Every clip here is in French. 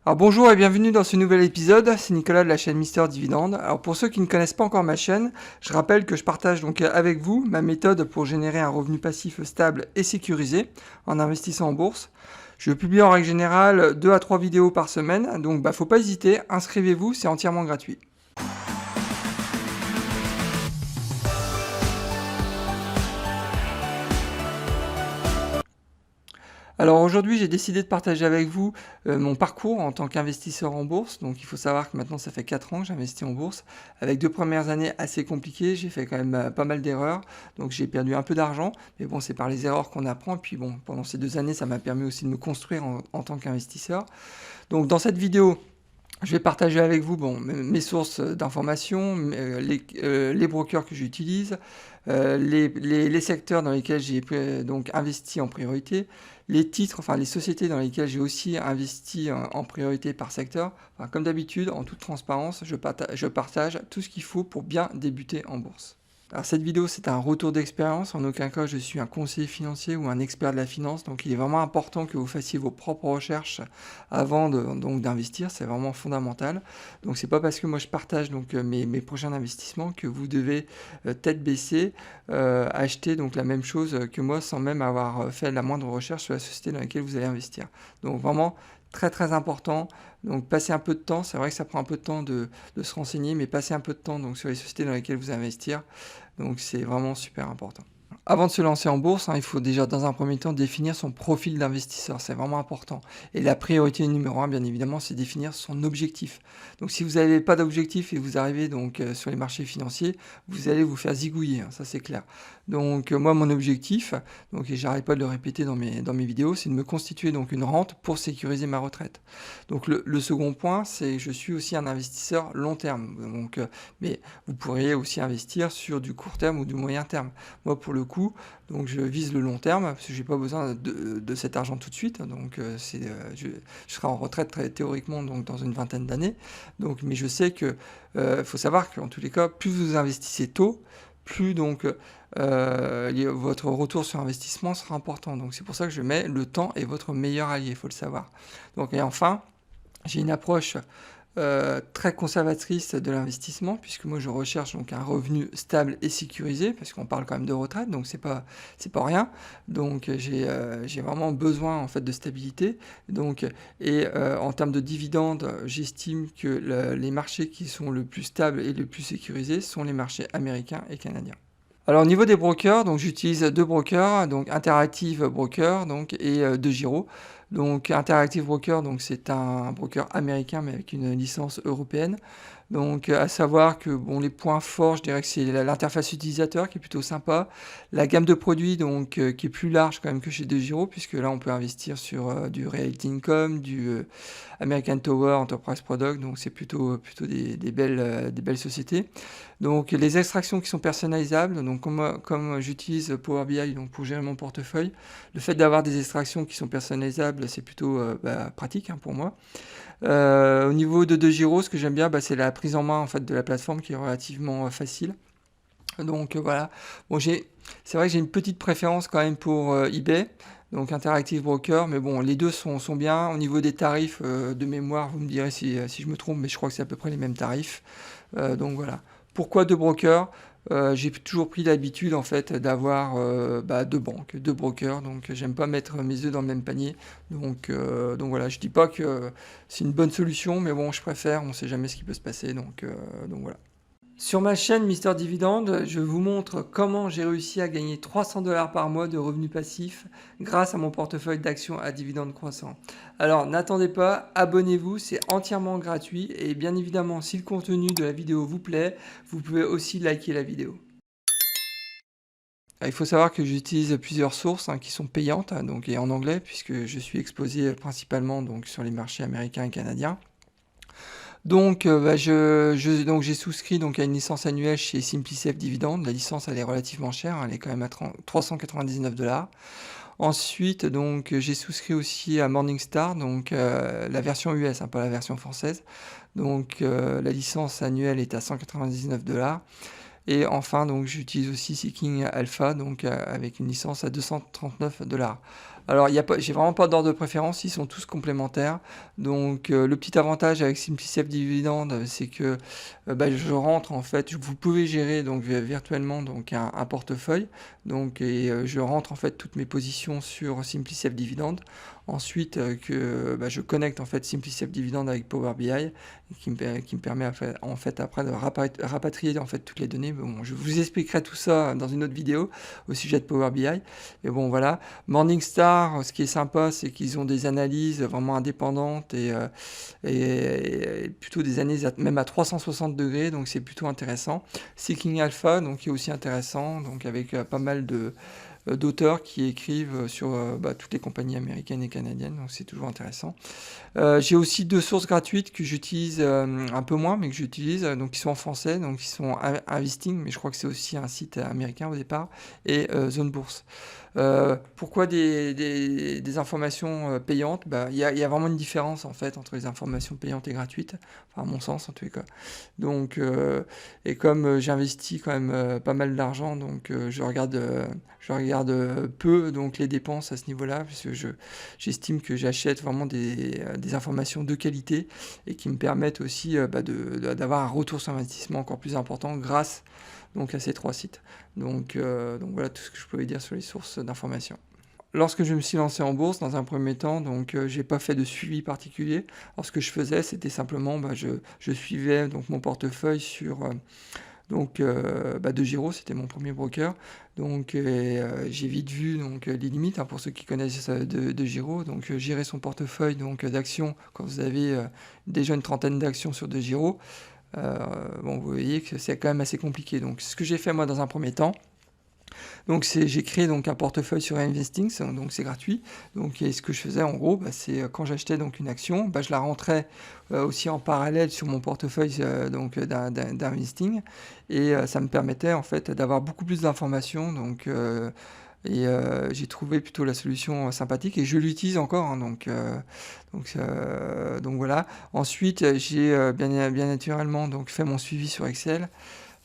Alors bonjour et bienvenue dans ce nouvel épisode, c'est Nicolas de la chaîne Mister Dividende. Alors pour ceux qui ne connaissent pas encore ma chaîne, je rappelle que je partage donc avec vous ma méthode pour générer un revenu passif stable et sécurisé en investissant en bourse. Je publie en règle générale 2 à 3 vidéos par semaine, donc faut pas hésiter, inscrivez-vous, c'est entièrement gratuit. Alors aujourd'hui, j'ai décidé de partager avec vous mon parcours en tant qu'investisseur en bourse. Donc il faut savoir que maintenant, ça fait 4 ans que j'investis en bourse. Avec 2 premières années assez compliquées, j'ai fait quand même pas mal d'erreurs. Donc j'ai perdu un peu d'argent. Mais bon, c'est par les erreurs qu'on apprend. Puis bon, pendant ces 2 années, ça m'a permis aussi de me construire en tant qu'investisseur. Donc dans cette vidéo, je vais partager avec vous mes sources d'informations, les brokers que j'utilise, les secteurs dans lesquels j'ai donc investi en priorité, les titres, enfin les sociétés dans lesquelles j'ai aussi investi en priorité par secteur. Enfin, comme d'habitude, en toute transparence, je partage tout ce qu'il faut pour bien débuter en bourse. Alors cette vidéo, c'est un retour d'expérience. En aucun cas, je suis un conseiller financier ou un expert de la finance. Donc, il est vraiment important que vous fassiez vos propres recherches avant d'investir. C'est vraiment fondamental. Donc, c'est pas parce que moi je partage mes prochains investissements que vous devez tête baissée acheter donc la même chose que moi sans même avoir fait la moindre recherche sur la société dans laquelle vous allez investir. Donc, vraiment très très important. Donc passez un peu de temps, c'est vrai que ça prend un peu de temps de se renseigner, mais passez un peu de temps donc, sur les sociétés dans lesquelles vous allez investir. Donc c'est vraiment super important. Avant de se lancer en bourse, il faut déjà dans un premier temps définir son profil d'investisseur, c'est vraiment important. Et la priorité numéro 1, bien évidemment, c'est définir son objectif. Donc si vous n'avez pas d'objectif et vous arrivez sur les marchés financiers, vous allez vous faire zigouiller, ça c'est clair. Donc moi mon objectif, et j'arrête pas de le répéter dans mes vidéos, c'est de me constituer donc une rente pour sécuriser ma retraite. Donc le second point, c'est que je suis aussi un investisseur long terme. Mais vous pourriez aussi investir sur du court terme ou du moyen terme. Moi pour le coup, donc je vise le long terme parce que j'ai pas besoin de cet argent tout de suite. Donc je serai en retraite très théoriquement donc dans une vingtaine d'années. Mais je sais que faut savoir qu'en tous les cas, plus vous investissez tôt, plus votre retour sur investissement sera important. Donc c'est pour ça que je mets le temps est votre meilleur allié, il faut le savoir. Et enfin, j'ai une approche très conservatrice de l'investissement, puisque moi je recherche donc un revenu stable et sécurisé, parce qu'on parle quand même de retraite, donc c'est pas rien. Donc j'ai vraiment besoin en fait de stabilité. En termes de dividendes, j'estime que les marchés qui sont le plus stables et le plus sécurisés sont les marchés américains et canadiens. Alors au niveau des brokers, donc j'utilise 2 brokers, donc Interactive Broker et DeGiro. Donc Interactive Broker, donc c'est un broker américain mais avec une licence européenne. Donc à savoir que les points forts, je dirais que c'est l'interface utilisateur qui est plutôt sympa, la gamme de produits qui est plus large quand même que chez DeGiro, puisque là on peut investir sur du Realty Income, du American Tower, Enterprise Product, donc c'est plutôt des belles sociétés. Donc les extractions qui sont personnalisables, donc comme j'utilise Power BI donc pour gérer mon portefeuille, le fait d'avoir des extractions qui sont personnalisables, c'est plutôt pratique pour moi. Au niveau de DeGiro, ce que j'aime bien, c'est la prise en main en fait de la plateforme qui est relativement facile. Donc voilà. C'est vrai que j'ai une petite préférence quand même pour eBay, donc Interactive Broker, mais bon, les deux sont bien. Au niveau des tarifs de mémoire, vous me direz si je me trompe, mais je crois que c'est à peu près les mêmes tarifs. Donc voilà. Pourquoi 2 brokers? J'ai toujours pris l'habitude en fait d'avoir 2 banques, 2 brokers, donc j'aime pas mettre mes œufs dans le même panier. Donc voilà, je dis pas que c'est une bonne solution, mais bon, je préfère, on sait jamais ce qui peut se passer, donc voilà. Sur ma chaîne Mister Dividende, je vous montre comment j'ai réussi à gagner 300 $ par mois de revenus passifs grâce à mon portefeuille d'actions à dividendes croissants. Alors n'attendez pas, abonnez-vous, c'est entièrement gratuit et bien évidemment si le contenu de la vidéo vous plaît, vous pouvez aussi liker la vidéo. Il faut savoir que j'utilise plusieurs sources qui sont payantes et en anglais puisque je suis exposé principalement sur les marchés américains et canadiens. J'ai souscrit à une licence annuelle chez SimpliSafe Dividende. La licence elle est relativement chère, elle est quand même à 399 $. Ensuite j'ai souscrit aussi à Morningstar, la version US, pas la version française. La licence annuelle est à 199 $. Et enfin j'utilise aussi Seeking Alpha avec une licence à 239 $. Alors, j'ai vraiment pas d'ordre de préférence, ils sont tous complémentaires. Donc, le petit avantage avec SimpliSafe Dividende, c'est que bah, je rentre en fait, vous pouvez gérer donc virtuellement donc un portefeuille. Donc, et je rentre en fait toutes mes positions sur SimpliSafe Dividende. Ensuite, bah, je connecte en fait SimpliSafe Dividende avec Power BI, qui me permet en fait après de rapatrier en fait toutes les données. Bon, je vous expliquerai tout ça dans une autre vidéo au sujet de Power BI. Et bon, voilà. Morningstar, ce qui est sympa, c'est qu'ils ont des analyses vraiment indépendantes et plutôt des analyses même à 360 degrés, donc c'est plutôt intéressant. Seeking Alpha, donc qui est aussi intéressant, donc avec pas mal d'auteurs qui écrivent sur bah, toutes les compagnies américaines et canadiennes, donc c'est toujours intéressant. J'ai aussi 2 sources gratuites que j'utilise un peu moins, mais que j'utilise, donc qui sont en français, donc qui sont Investing, mais je crois que c'est aussi un site américain au départ, et Zone Bourse. Pourquoi des informations payantes? Bah, il y a vraiment une différence en fait entre les informations payantes et gratuites, enfin à mon sens en tous les cas. Donc, et comme j'investis quand même pas mal d'argent, donc je regarde peu donc les dépenses à ce niveau-là, parce que j'estime que j'achète vraiment des informations de qualité et qui me permettent aussi bah, d'avoir un retour sur investissement encore plus important grâce donc à ces 3 sites. Donc voilà tout ce que je pouvais dire sur les sources d'informations. Lorsque je me suis lancé en bourse, dans un premier temps, donc j'ai pas fait de suivi particulier. Alors ce que je faisais, c'était simplement, bah, je suivais donc mon portefeuille sur bah, DeGiro, c'était mon premier broker. Donc j'ai vite vu donc les limites hein, pour ceux qui connaissent DeGiro. Donc gérer son portefeuille donc d'actions quand vous avez déjà une trentaine d'actions sur DeGiro. Bon, vous voyez que c'est quand même assez compliqué. Donc ce que j'ai fait moi dans un premier temps. Donc j'ai créé donc un portefeuille sur Investing, donc c'est gratuit. Donc et ce que je faisais en gros, bah, c'est quand j'achetais donc une action, bah, je la rentrais aussi en parallèle sur mon portefeuille donc d'Investing et ça me permettait en fait d'avoir beaucoup plus d'informations. Et j'ai trouvé plutôt la solution sympathique et je l'utilise encore. Hein, donc voilà. Ensuite, j'ai bien naturellement donc fait mon suivi sur Excel.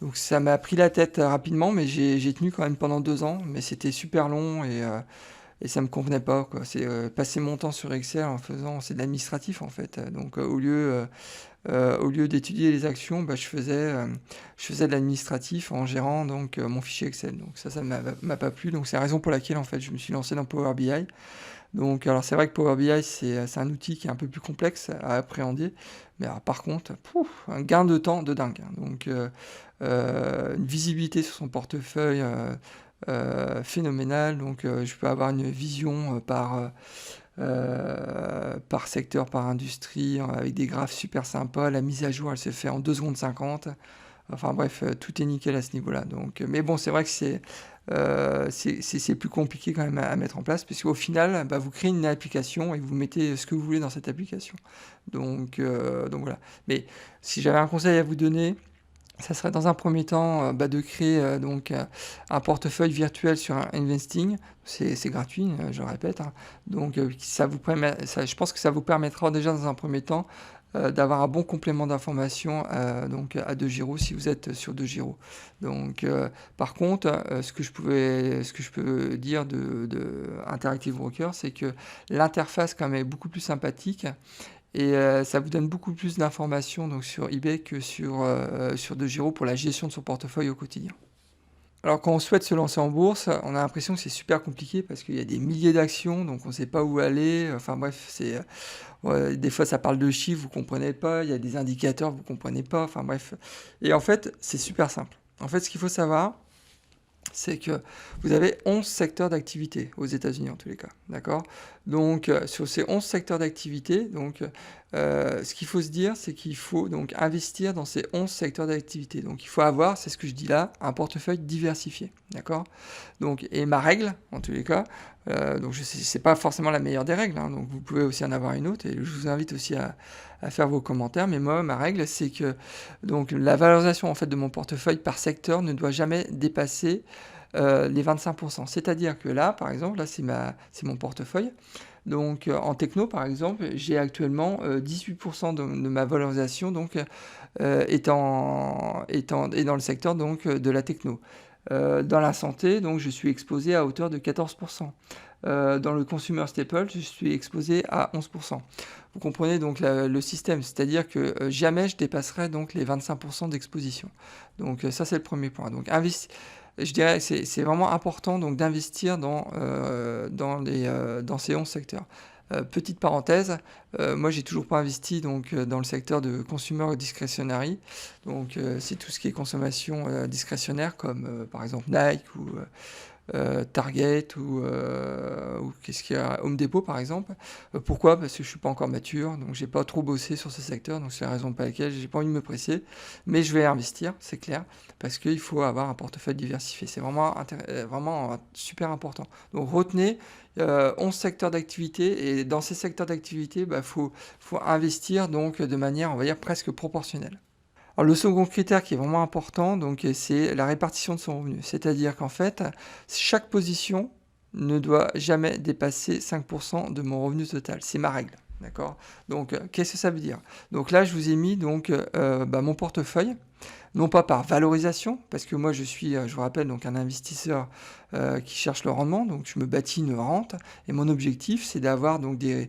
Donc ça m'a pris la tête rapidement, mais j'ai tenu quand même pendant 2 ans, mais c'était super long et ça me convenait pas, quoi. C'est passer mon temps sur Excel en faisant, c'est de l'administratif en fait. Donc au lieu d'étudier les actions, bah, je faisais de l'administratif en gérant donc mon fichier Excel. Donc ça m'a pas plu. Donc c'est la raison pour laquelle en fait je me suis lancé dans Power BI. Donc, alors c'est vrai que Power BI, c'est un outil qui est un peu plus complexe à appréhender, mais alors, par contre, un gain de temps de dingue. Hein. Donc, une visibilité sur son portefeuille phénoménale. Donc, je peux avoir une vision par secteur, par industrie, avec des graphes super sympas. La mise à jour, elle se fait en 2 secondes 50. Enfin bref, tout est nickel à ce niveau-là. Donc, mais bon, c'est vrai que c'est plus compliqué quand même à mettre en place, puisqu'au final, bah, vous créez une application et vous mettez ce que vous voulez dans cette application. Donc voilà. Mais si j'avais un conseil à vous donner, ça serait dans un premier temps bah, de créer donc un portefeuille virtuel sur un Investing. C'est gratuit, je répète. Hein. Donc je pense que ça vous permettra déjà dans un premier temps d'avoir un bon complément d'information donc à DeGiro si vous êtes sur DeGiro. Donc par contre, ce que je peux dire de Interactive Broker, c'est que l'interface quand même est beaucoup plus sympathique. Et ça vous donne beaucoup plus d'informations donc sur eBay que sur DeGiro pour la gestion de son portefeuille au quotidien. Alors quand on souhaite se lancer en bourse, on a l'impression que c'est super compliqué parce qu'il y a des milliers d'actions, donc on ne sait pas où aller. Enfin bref, des fois ça parle de chiffres, vous ne comprenez pas. Il y a des indicateurs, vous ne comprenez pas. Enfin bref. Et en fait, c'est super simple. En fait, ce qu'il faut savoir, c'est que vous avez 11 secteurs d'activité aux États-Unis en tous les cas, d'accord? Donc sur ces 11 secteurs d'activité, donc ce qu'il faut se dire, c'est qu'il faut donc investir dans ces 11 secteurs d'activité. Donc il faut avoir, c'est ce que je dis là, un portefeuille diversifié, d'accord? Donc et ma règle en tous les cas, donc je sais, c'est pas forcément la meilleure des règles, hein, donc vous pouvez aussi en avoir une autre et je vous invite aussi à faire vos commentaires. Mais moi, ma règle, c'est que donc la valorisation en fait de mon portefeuille par secteur ne doit jamais dépasser les 25%. C'est-à-dire que là, par exemple, là c'est mon portefeuille. Donc en techno, par exemple, j'ai actuellement 18% de ma valorisation donc est dans le secteur donc de la techno. Dans la santé, donc je suis exposé à hauteur de 14%. Dans le consumer staple, je suis exposé à 11%. Vous comprenez donc le système, c'est-à-dire que jamais je dépasserai donc les 25% d'exposition. Donc ça, c'est le premier point. Donc je dirais que c'est vraiment important donc d'investir dans ces 11 secteurs. Petite parenthèse, moi j'ai toujours pas investi donc dans le secteur de consumer discretionary. Donc c'est tout ce qui est consommation discrétionnaire comme par exemple Nike ou Target ou qu'est-ce qu'il y a, Home Depot par exemple. Pourquoi? Parce que je suis pas encore mature, donc j'ai pas trop bossé sur ce secteur, donc c'est la raison pour laquelle j'ai pas envie de me presser, mais je vais investir, c'est clair, parce qu'il faut avoir un portefeuille diversifié, c'est vraiment super important. Donc retenez 11 secteurs d'activité, et dans ces secteurs d'activité, faut investir donc de manière, on va dire, presque proportionnelle. Alors le second critère qui est vraiment important, donc, c'est la répartition de son revenu. C'est-à-dire qu'en fait, chaque position ne doit jamais dépasser 5% de mon revenu total. C'est ma règle. D'accord? Donc, qu'est-ce que ça veut dire? Donc là, je vous ai mis donc, mon portefeuille, non pas par valorisation, parce que moi je suis, je vous rappelle, donc un investisseur qui cherche le rendement, donc je me bâtis une rente, et mon objectif c'est d'avoir donc des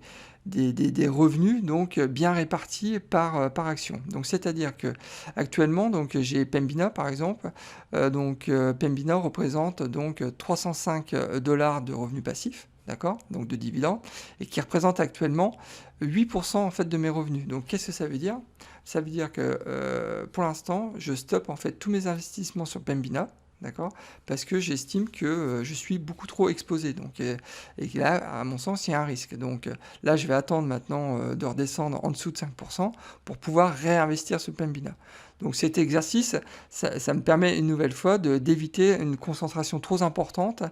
revenus donc bien répartis par action. Donc c'est-à-dire que actuellement donc j'ai Pembina par exemple, Pembina représente donc 305 dollars de revenus passifs. D'accord? Donc de dividendes, et qui représente actuellement 8% en fait de mes revenus. Donc qu'est-ce que ça veut dire? Ça veut dire que pour l'instant, je stoppe en fait tous mes investissements sur Pembina, d'accord? Parce que j'estime que je suis beaucoup trop exposé. Donc, et là, à mon sens, il y a un risque. Donc là, je vais attendre maintenant de redescendre en dessous de 5% pour pouvoir réinvestir sur Pembina. Donc cet exercice, ça me permet une nouvelle fois d'éviter une concentration trop importante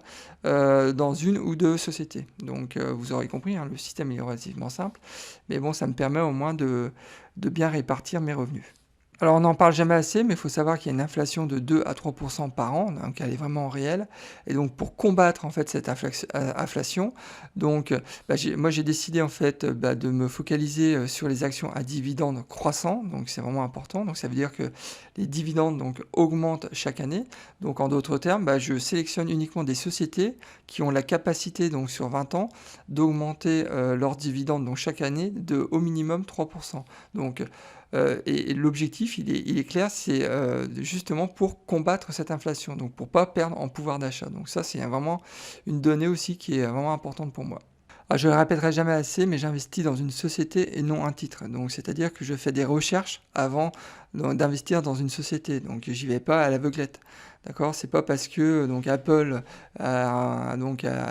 dans une ou deux sociétés. Donc vous aurez compris, hein, le système est relativement simple, mais bon, ça me permet au moins de bien répartir mes revenus. Alors on n'en parle jamais assez, mais il faut savoir qu'il y a une inflation de 2 à 3% par an, donc elle est vraiment réelle. Et donc pour combattre en fait cette inflation, donc moi j'ai décidé en fait de me focaliser sur les actions à dividendes croissants, donc c'est vraiment important. Donc ça veut dire que les dividendes donc augmentent chaque année. Donc en d'autres termes, je sélectionne uniquement des sociétés qui ont la capacité donc sur 20 ans d'augmenter leurs dividendes donc chaque année de au minimum 3%. Donc et l'objectif, il est clair, c'est justement pour combattre cette inflation, donc pour ne pas perdre en pouvoir d'achat. Donc ça, c'est vraiment une donnée aussi qui est vraiment importante pour moi. Je ne le répéterai jamais assez, mais j'investis dans une société et non un titre. Donc, c'est-à-dire que je fais des recherches avant d'investir dans une société. Donc, j'y vais pas à l'aveuglette. D'accord? C'est pas parce que donc Apple a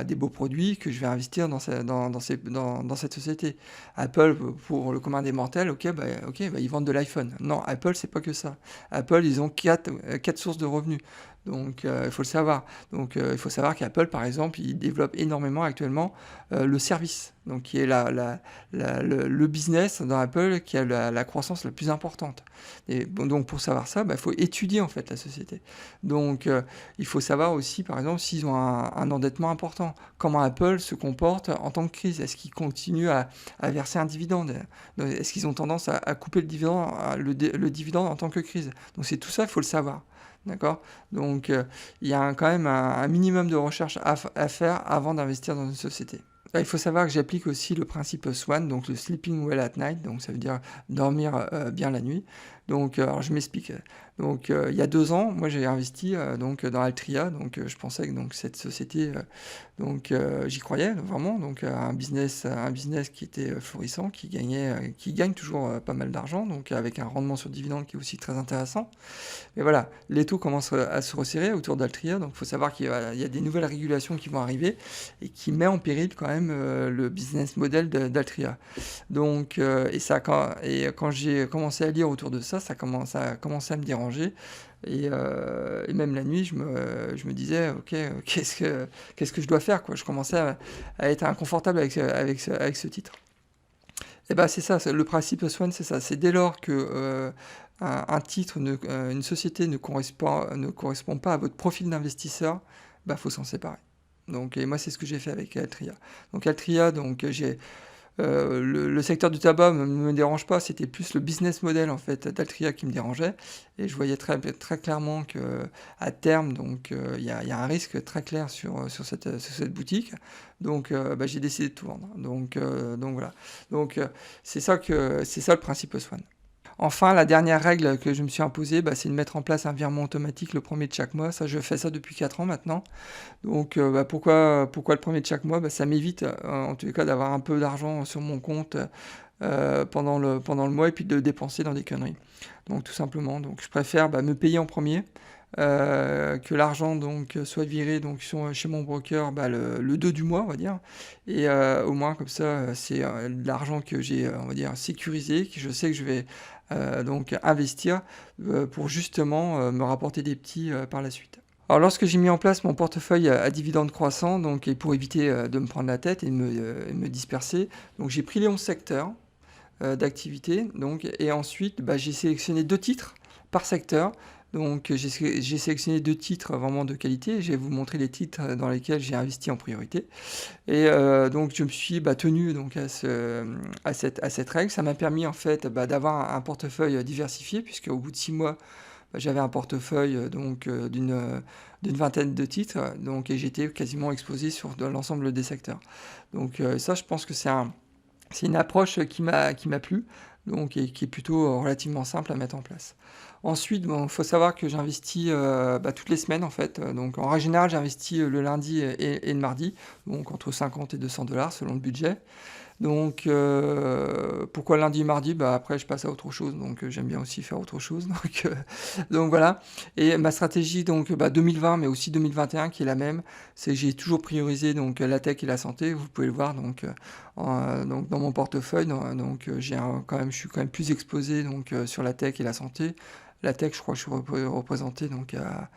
des beaux produits que je vais investir dans cette société. Apple, pour le commun des mortels, ils vendent de l'iPhone. Non, Apple, c'est pas que ça. Apple, ils ont quatre sources de revenus. Donc, il faut le savoir. Donc, il faut savoir qu'Apple, par exemple, il développe énormément actuellement le service, donc qui est le business dans Apple qui a la croissance la plus importante. Et bon, donc, pour savoir ça, il faut étudier en fait la société. Donc, il faut savoir aussi, par exemple, s'ils ont un endettement important. Comment Apple se comporte en temps de crise? Est-ce qu'ils continuent à verser un dividende? Est-ce qu'ils ont tendance à couper le dividende en tant que crise? Donc, c'est tout ça, il faut le savoir. D'accord? Donc, il y a quand même un minimum de recherche à faire avant d'investir dans une société. Il faut savoir que j'applique aussi le principe SWAN, donc le Sleeping Well at Night, donc ça veut dire dormir bien la nuit. Donc, alors je m'explique. Donc, il y a 2 ans, moi j'ai investi donc dans Altria, donc je pensais que donc cette société, j'y croyais vraiment, donc un business qui était florissant, qui gagne toujours pas mal d'argent, donc avec un rendement sur dividende qui est aussi très intéressant. Mais voilà, les taux commencent à se resserrer autour d'Altria, donc il faut savoir qu'il y a des nouvelles régulations qui vont arriver et qui met en péril quand même le business model d'Altria. Donc, quand j'ai commencé à lire autour de ça, ça a commencé à me déranger. Et même la nuit, je me disais, ok, qu'est-ce que je dois faire, quoi. Je commençais à être inconfortable avec ce titre. Et c'est ça, le principe Swan, c'est ça. C'est dès lors que un titre, une société ne correspond pas à votre profil d'investisseur, faut s'en séparer. Donc, et moi, c'est ce que j'ai fait avec Altria. Donc Altria, Le secteur du tabac me dérange pas, c'était plus le business model en fait d'Altria qui me dérangeait et je voyais très clairement qu'à terme donc il y a un risque très clair sur cette boutique. Donc bah, j'ai décidé de tout vendre. Donc voilà. Donc c'est ça le principe Swan. Enfin, la dernière règle que je me suis imposée, bah, c'est de mettre en place un virement automatique le premier de chaque mois. Ça, je fais ça depuis 4 ans maintenant. Donc, bah, pourquoi le premier de chaque mois? Bah, ça m'évite, en tous les cas, d'avoir un peu d'argent sur mon compte pendant le mois et puis de le dépenser dans des conneries. Donc, tout simplement. Donc, je préfère me payer en premier, que l'argent donc soit viré donc chez mon broker le 2 du mois, on va dire. Et au moins, comme ça, c'est de l'argent que j'ai, on va dire, sécurisé, que je sais que je vais donc investir pour justement me rapporter des petits par la suite. Alors lorsque j'ai mis en place mon portefeuille à dividendes croissants, donc et pour éviter de me prendre la tête et de me disperser, donc j'ai pris les 11 secteurs d'activité, donc et ensuite j'ai sélectionné 2 titres par secteur. Donc j'ai sélectionné 2 titres vraiment de qualité. Je vais vous montrer les titres dans lesquels j'ai investi en priorité. Et donc je me suis tenu donc à cette règle. Ça m'a permis en fait d'avoir un portefeuille diversifié, puisque au bout de 6 mois j'avais un portefeuille donc d'une vingtaine de titres, donc et j'étais quasiment exposé sur l'ensemble des secteurs. Donc ça, je pense que c'est une approche qui m'a plu, donc et qui est plutôt relativement simple à mettre en place. Ensuite, bon, faut savoir que j'investis toutes les semaines en fait. Donc en règle générale, j'investis le lundi et le mardi, donc entre 50 et 200 dollars selon le budget. Donc, pourquoi lundi et mardi? Après, je passe à autre chose, donc j'aime bien aussi faire autre chose. Donc voilà. Et ma stratégie, donc 2020, mais aussi 2021, qui est la même, c'est que j'ai toujours priorisé donc la tech et la santé. Vous pouvez le voir donc, donc dans mon portefeuille. Donc je suis quand même plus exposé donc sur la tech et la santé. La tech, je crois que je suis représenté donc à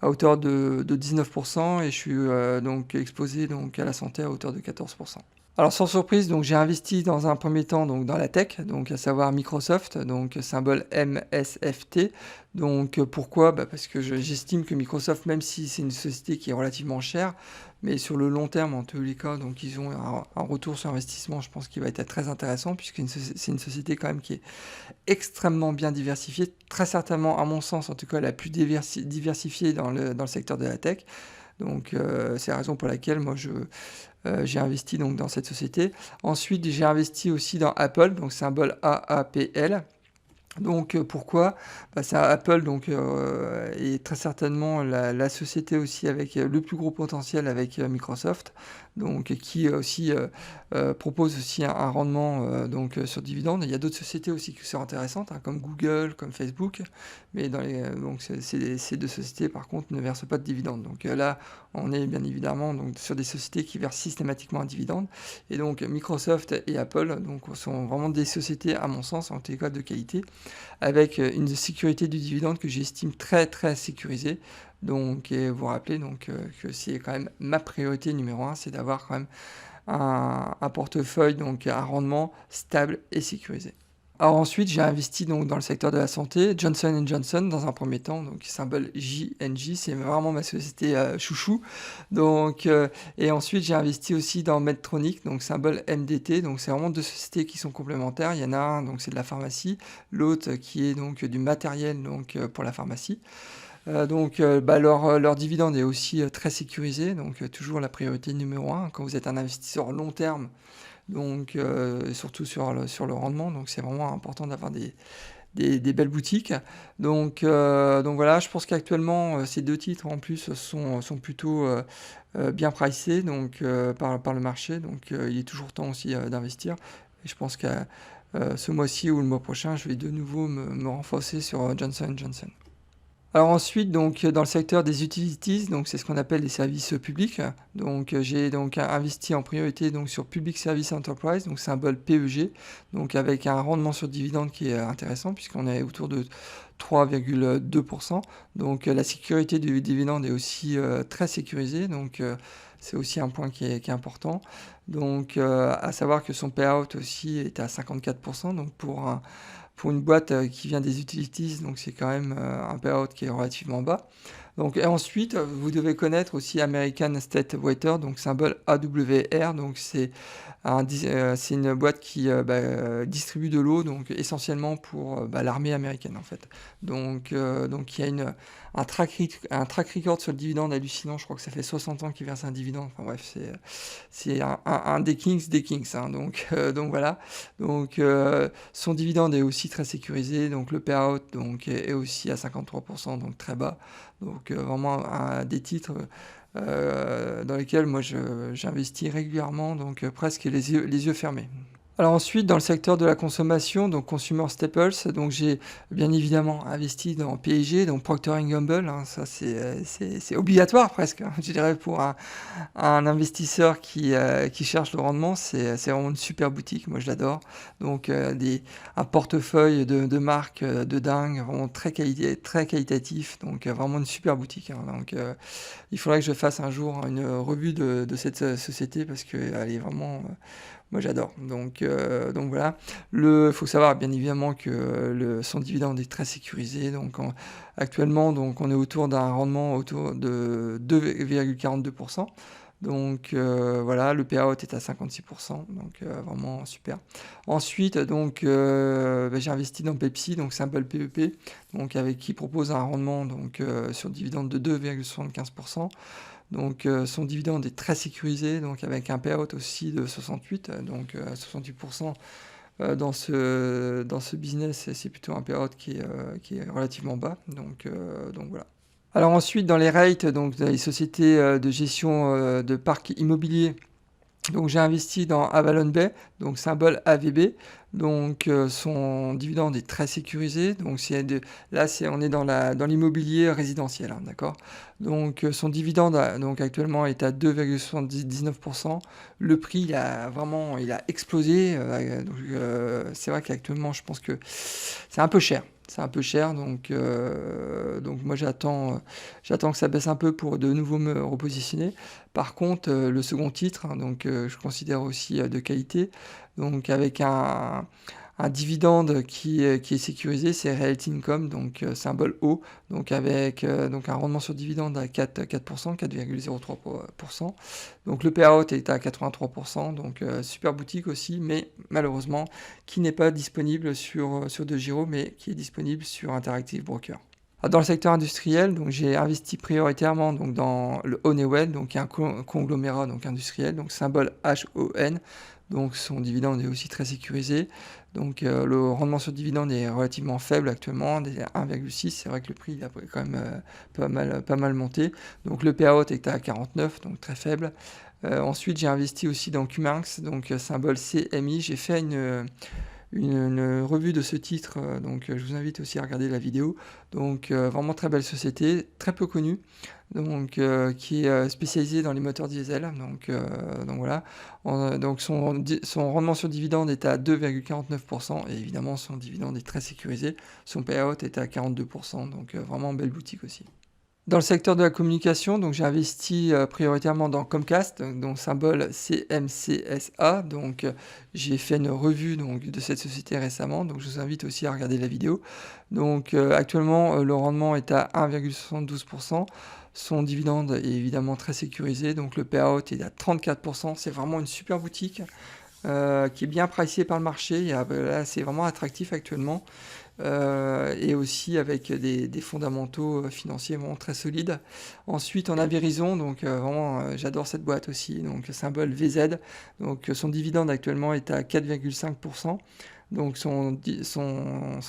hauteur de 19% et je suis donc exposé donc à la santé à hauteur de 14%. Alors sans surprise, donc j'ai investi dans un premier temps donc dans la tech, donc à savoir Microsoft, donc symbole MSFT. Donc pourquoi? Parce que j'estime que Microsoft, même si c'est une société qui est relativement chère, mais sur le long terme en tous les cas, donc ils ont un retour sur investissement, je pense qu'il va être très intéressant, puisque c'est une société quand même qui est extrêmement bien diversifiée, très certainement à mon sens en tout cas la plus diversifiée dans le secteur de la tech. Donc c'est la raison pour laquelle moi j'ai investi donc dans cette société. Ensuite, j'ai investi aussi dans Apple, donc symbole AAPL. Donc pourquoi? C'est Apple donc est très certainement la société aussi avec le plus gros potentiel avec Microsoft, donc qui aussi propose aussi un rendement donc sur dividende. Il y a d'autres sociétés aussi qui sont intéressantes, comme Google, comme Facebook, mais donc ces 2 sociétés par contre ne versent pas de dividendes. Donc là, on est bien évidemment donc sur des sociétés qui versent systématiquement un dividende. Et donc Microsoft et Apple donc sont vraiment des sociétés à mon sens en tout cas de qualité, avec une sécurité du dividende que j'estime très très sécurisée. Donc, et vous vous rappelez donc, que c'est quand même ma priorité numéro 1, c'est d'avoir quand même un portefeuille, donc un rendement stable et sécurisé. Alors ensuite, j'ai investi donc dans le secteur de la santé, Johnson & Johnson dans un premier temps, donc symbole JNJ, c'est vraiment ma société chouchou. Donc, et ensuite, j'ai investi aussi dans Medtronic, donc symbole MDT, donc c'est vraiment 2 sociétés qui sont complémentaires. Il y en a un, donc c'est de la pharmacie, l'autre qui est donc du matériel donc, pour la pharmacie. Donc leur dividende est aussi très sécurisé, donc toujours la priorité numéro 1 quand vous êtes un investisseur long terme, donc surtout sur le rendement, donc c'est vraiment important d'avoir des belles boutiques. Donc voilà, je pense qu'actuellement ces 2 titres en plus sont plutôt bien pricés donc, par le marché, donc il est toujours temps aussi d'investir. Et je pense que ce mois-ci ou le mois prochain, je vais de nouveau me renforcer sur Johnson & Johnson. Alors ensuite, donc dans le secteur des utilities, donc c'est ce qu'on appelle les services publics. Donc j'ai donc investi en priorité donc sur Public Service Enterprise, donc symbole PEG, donc avec un rendement sur dividende qui est intéressant puisqu'on est autour de 3,2%. Donc la sécurité du dividende est aussi très sécurisée, donc c'est aussi un point qui est important. Donc à savoir que son payout aussi est à 54%, donc pour une boîte qui vient des utilities, donc c'est quand même un payout qui est relativement bas. Donc, et ensuite, vous devez connaître aussi American State Water, donc symbole AWR. Donc, c'est une boîte qui distribue de l'eau, donc essentiellement pour l'armée américaine en fait. Donc il y a un track record sur le dividende hallucinant. Je crois que ça fait 60 ans qu'il verse un dividende. Enfin bref, c'est un des kings, hein. Donc voilà. Son dividende est aussi très sécurisé. Donc le payout est aussi à 53%, donc très bas. Donc vraiment des titres dans lesquels moi j'investis régulièrement, donc presque les yeux fermés. Alors ensuite, dans le secteur de la consommation, donc Consumer Staples, donc j'ai bien évidemment investi dans P&G, donc Procter Gamble, hein, ça c'est obligatoire presque, hein, je dirais pour un investisseur qui cherche le rendement, c'est vraiment une super boutique, moi je l'adore. Donc un portefeuille de marques de dingue, vraiment très qualitatif, donc vraiment une super boutique, hein. Donc il faudrait que je fasse un jour une revue de cette société parce qu'elle est vraiment... moi j'adore. Donc voilà. Il faut savoir bien évidemment que son dividende est très sécurisé. Actuellement, donc, on est autour d'un rendement autour de 2,42%. Donc voilà, le payout est à 56%, donc vraiment super. Ensuite, j'ai investi dans Pepsi, donc symbole PEP, donc qui propose un rendement sur dividende de 2,75%. Donc son dividende est très sécurisé, donc avec un payout aussi de 68, donc 68% dans ce business, c'est plutôt un payout qui est relativement bas. Donc voilà. Alors ensuite, dans les rates, donc dans les sociétés de gestion de parcs immobiliers, donc j'ai investi dans Avalon Bay, donc symbole AVB. Donc son dividende est très sécurisé. Donc on est dans l'immobilier résidentiel, hein, d'accord. Donc son dividende actuellement est à 2,79%. Le prix il a explosé. C'est vrai qu'actuellement je pense que c'est un peu cher. C'est un peu cher, donc moi j'attends que ça baisse un peu pour de nouveau me repositionner. Par contre, le second titre, hein, je considère aussi de qualité, donc avec un dividende qui est sécurisé, c'est Realty Income, donc symbole O, donc avec un rendement sur dividende à 4%, 4,03%. Donc le payout est à 83%, donc super boutique aussi, mais malheureusement qui n'est pas disponible sur De Giro, mais qui est disponible sur Interactive Broker. Dans le secteur industriel, donc j'ai investi prioritairement donc dans le Honeywell, donc qui est un conglomérat donc industriel, donc symbole HON. Donc son dividende est aussi très sécurisé. Donc le rendement sur dividende est relativement faible actuellement, 1,6. C'est vrai que le prix il a quand même pas mal monté. Donc le payout est à 49, donc très faible. Ensuite j'ai investi aussi dans Qminx, donc symbole CMI. J'ai fait une revue de ce titre, je vous invite aussi à regarder la vidéo. Donc vraiment très belle société, très peu connue, qui est spécialisée dans les moteurs diesel. Donc voilà. Son rendement sur dividende est à 2,49% et évidemment son dividende est très sécurisé. Son payout est à 42%, donc vraiment belle boutique aussi. Dans le secteur de la communication, donc j'ai investi prioritairement dans Comcast, donc symbole CMCSA. Donc j'ai fait une revue de cette société récemment, donc je vous invite aussi à regarder la vidéo. Donc actuellement le rendement est à 1,72%. Son dividende est évidemment très sécurisé, donc le payout est à 34%. C'est vraiment une super boutique qui est bien pricée par le marché. Là, c'est vraiment attractif actuellement. Et aussi avec des fondamentaux financiers vraiment très solides. Ensuite, on a Verizon, donc vraiment, j'adore cette boîte aussi, donc symbole VZ. Donc son dividende actuellement est à 4,5%. Donc son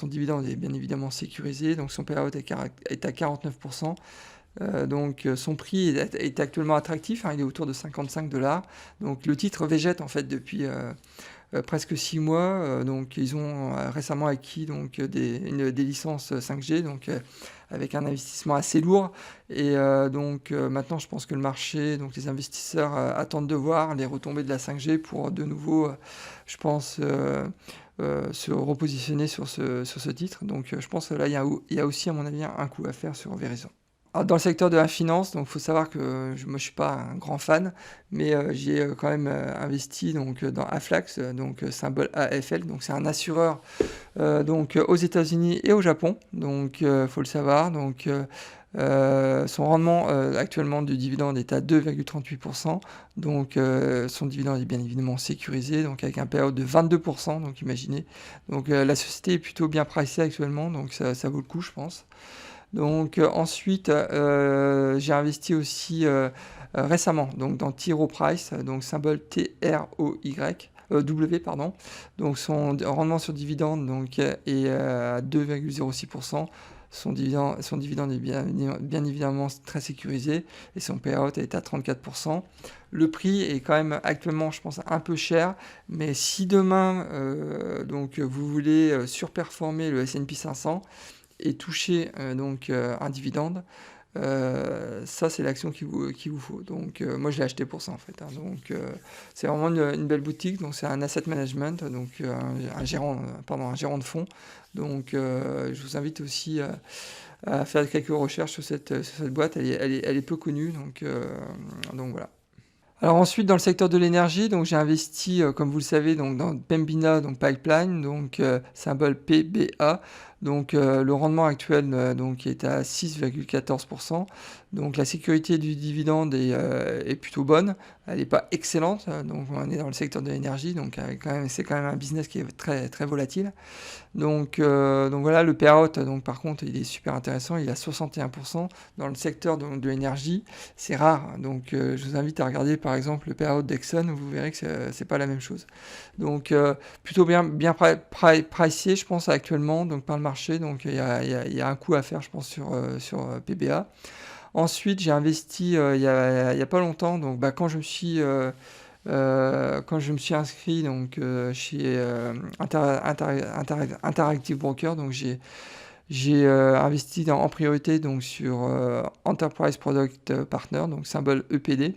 dividende est bien évidemment sécurisé, donc son payout est à 49%. Donc son prix est actuellement attractif, hein, il est autour de 55 $. Donc le titre végète en fait depuis presque 6 mois. Donc ils ont récemment acquis des licences 5G, avec un investissement assez lourd. Et maintenant je pense que le marché, donc les investisseurs attendent de voir les retombées de la 5G pour de nouveau, je pense, se repositionner sur ce titre. Donc je pense que là il y a aussi à mon avis un coup à faire sur Verizon. Alors, dans le secteur de la finance, donc faut savoir que moi je suis pas un grand fan, mais j'ai quand même investi dans Aflac, symbole AFL, donc c'est un assureur aux États-Unis et au Japon, donc faut le savoir. Son rendement actuellement du dividende est à 2,38%, donc son dividende est bien évidemment sécurisé, donc avec un payout de 22%, donc imaginez. Donc la société est plutôt bien pricée actuellement, donc ça vaut le coup, je pense. Donc ensuite, j'ai investi aussi récemment donc dans T. Rowe Price, donc symbole W, pardon. Donc son rendement sur dividende donc, est à 2,06%. Son dividende est bien évidemment très sécurisé et son payout est à 34%. Le prix est quand même actuellement, je pense, un peu cher, mais si demain donc, vous voulez surperformer le S&P 500 et toucher un dividende, ça c'est l'action qu'il vous faut. Donc moi je l'ai acheté pour ça en fait, hein. Donc c'est vraiment une belle boutique, donc c'est un asset management, donc un gérant de fonds. Donc je vous invite aussi à faire quelques recherches sur cette boîte, elle est peu connue, donc voilà. Alors ensuite, dans le secteur de l'énergie, donc j'ai investi, comme vous le savez, donc dans Pembina, donc Pipeline, donc symbole PBA. Donc le rendement actuel donc est à 6,14%. Donc la sécurité du dividende est plutôt bonne. Elle n'est pas excellente. Donc on est dans le secteur de l'énergie, donc c'est quand même un business qui est très très volatile. Donc voilà, le payout, donc par contre, il est super intéressant, il est à 61% dans le secteur de l'énergie, c'est rare. Donc je vous invite à regarder par exemple le payout d'Exxon, vous verrez que c'est pas la même chose. Donc plutôt bien pricé, je pense actuellement, donc par le marché. Donc il y a un coup à faire, je pense, sur PBA. Ensuite, j'ai investi il y a pas longtemps, donc quand je me suis inscrit donc, chez Interactive Broker, donc j'ai investi en priorité donc, sur Enterprise Product Partner, donc symbole EPD.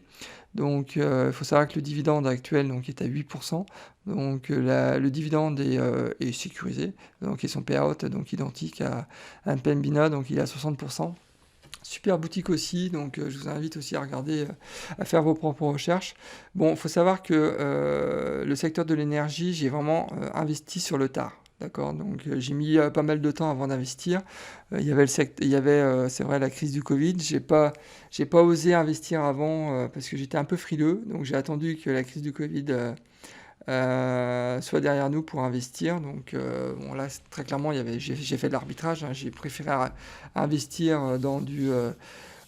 Donc il faut savoir que le dividende actuel donc, est à 8%. Donc le dividende est sécurisé, donc, et son payout donc, identique à un Pembina, donc il est à 60%. Super boutique aussi, donc je vous invite aussi à regarder, à faire vos propres recherches. Bon, il faut savoir que le secteur de l'énergie, j'ai vraiment investi sur le tard. D'accord, donc j'ai mis pas mal de temps avant d'investir. Il y avait, c'est vrai, la crise du Covid. J'ai pas osé investir avant parce que j'étais un peu frileux. Donc j'ai attendu que la crise du Covid soit derrière nous pour investir. Donc bon, là, très clairement, j'ai fait de l'arbitrage, hein. J'ai préféré investir dans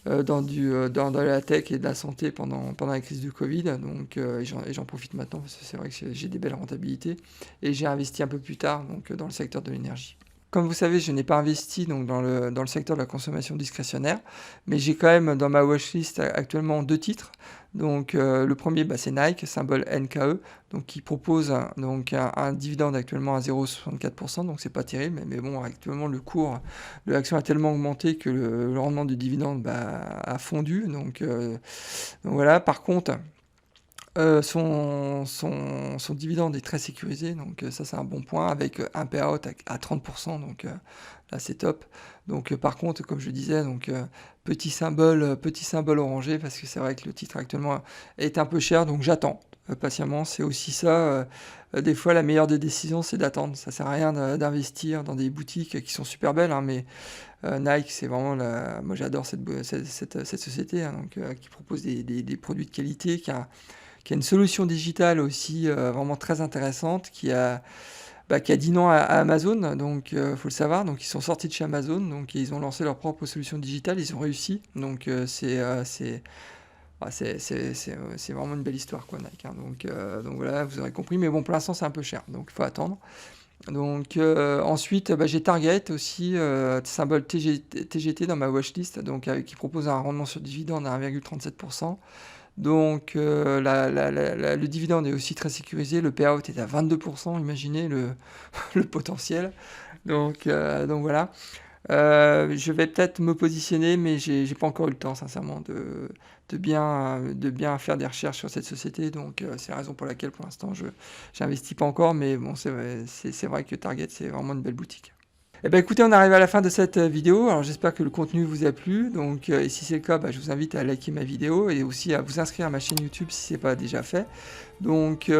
la tech et de la santé pendant la crise du Covid. Donc et j'en profite maintenant parce que c'est vrai que j'ai des belles rentabilités. Et j'ai investi un peu plus tard donc, dans le secteur de l'énergie. Comme vous savez, je n'ai pas investi donc, dans le secteur de la consommation discrétionnaire, mais j'ai quand même dans ma watchlist actuellement 2 titres. Donc le premier, c'est Nike, symbole NKE, donc qui propose un dividende actuellement à 0,64%, donc c'est pas terrible, mais bon, actuellement le cours de l'action a tellement augmenté que le rendement du dividende a fondu. Donc voilà, par contre, son dividende est très sécurisé, donc ça c'est un bon point, avec un payout à 30%, donc là c'est top. Donc par contre, comme je disais, donc petit symbole orangé, parce que c'est vrai que le titre actuellement est un peu cher, donc j'attends patiemment. C'est aussi ça, des fois la meilleure des décisions c'est d'attendre. Ça sert à rien d'investir dans des boutiques qui sont super belles, hein, mais Nike c'est vraiment moi j'adore cette société, hein, donc, qui propose des produits de qualité, qui a une solution digitale aussi vraiment très intéressante, qui a dit non à Amazon, donc faut le savoir. Donc ils sont sortis de chez Amazon, donc ils ont lancé leur propre solution digitale, ils ont réussi. Donc c'est vraiment une belle histoire, quoi, Nike, hein. Donc voilà, vous aurez compris, mais bon, pour l'instant c'est un peu cher, donc il faut attendre. Donc ensuite, j'ai Target aussi, symbole TGT dans ma watchlist, donc qui propose un rendement sur dividende à 1,37%. Donc le dividende est aussi très sécurisé, le payout est à 22%, imaginez le potentiel. Donc voilà. Je vais peut-être me positionner, mais j'ai pas encore eu le temps, sincèrement, de bien faire des recherches sur cette société. Donc c'est la raison pour laquelle, pour l'instant, je n'investis pas encore. Mais bon, c'est vrai que Target, c'est vraiment une belle boutique. Eh ben écoutez, on arrive à la fin de cette vidéo. Alors j'espère que le contenu vous a plu. Donc et si c'est le cas, je vous invite à liker ma vidéo et aussi à vous inscrire à ma chaîne YouTube si ce n'est pas déjà fait. Donc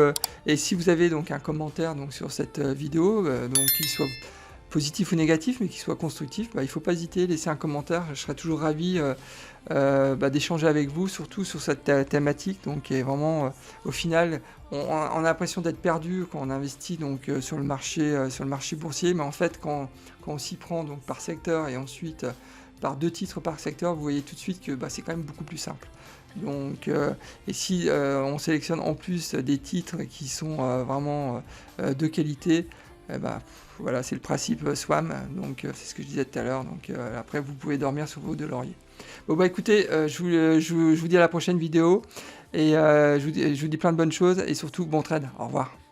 et si vous avez donc un commentaire donc sur cette vidéo, donc qu'il soit positif ou négatif, mais qui soit constructif, il ne faut pas hésiter, laisser un commentaire. Je serais toujours ravi d'échanger avec vous, surtout sur cette thématique. Donc, et vraiment, au final, on a l'impression d'être perdu quand on investit donc, sur le marché boursier, mais en fait, quand on s'y prend donc, par secteur et ensuite par 2 titres par secteur, vous voyez tout de suite que c'est quand même beaucoup plus simple. Donc, et si on sélectionne en plus des titres qui sont vraiment de qualité, voilà, c'est le principe SWAM, donc c'est ce que je disais tout à l'heure. Donc après, vous pouvez dormir sur vos 2 lauriers. Bon écoutez, je vous dis à la prochaine vidéo et je vous dis plein de bonnes choses et surtout bon trade. Au revoir.